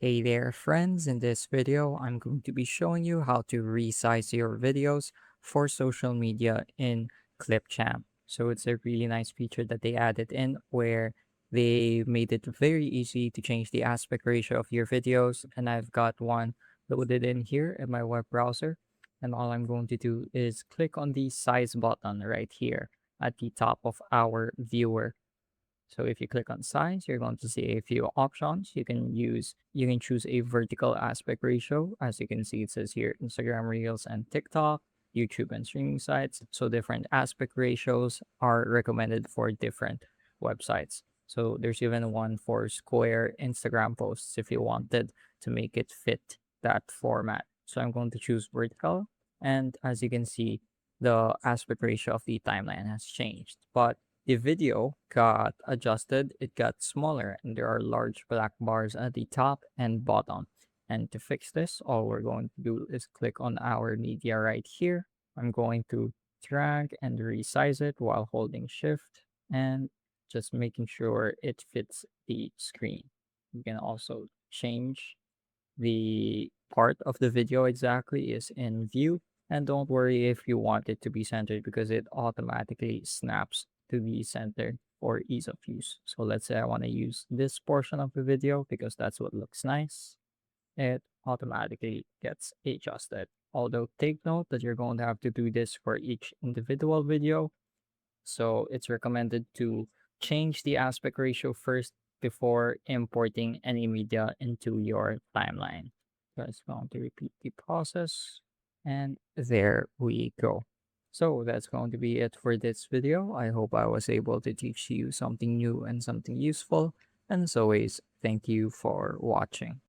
Hey there, friends. In this video, I'm going to be showing you how to resize your videos for social media in Clipchamp. So it's a really nice feature that they added in where they made it very easy to change the aspect ratio of your videos. And I've got one loaded in here in my web browser. And all I'm going to do is click on the size button right here at the top of our viewer. So if you click on size, you're going to see a few options. You can choose a vertical aspect ratio. As you can see, it says here Instagram Reels and TikTok, YouTube and streaming sites. So different aspect ratios are recommended for different websites. So there's even one for square Instagram posts if you wanted to make it fit that format. So I'm going to choose vertical. And as you can see, the aspect ratio of the timeline has changed. But the video got adjusted, it got smaller, and there are large black bars at the top and bottom. And to fix this, all we're going to do is click on our media right here. I'm going to drag and resize it while holding shift and just making sure it fits the screen. You can also change the part of the video exactly is in view. And don't worry if you want it to be centered because it automatically snaps to the center for ease of use. So let's say I want to use this portion of the video because that's what looks nice. It automatically gets adjusted. Although take note that you're going to have to do this for each individual video. So it's recommended to change the aspect ratio first before importing any media into your timeline. So it's going to repeat the process. And there we go. So that's going to be it for this video. I hope I was able to teach you something new and something useful. And as always, thank you for watching.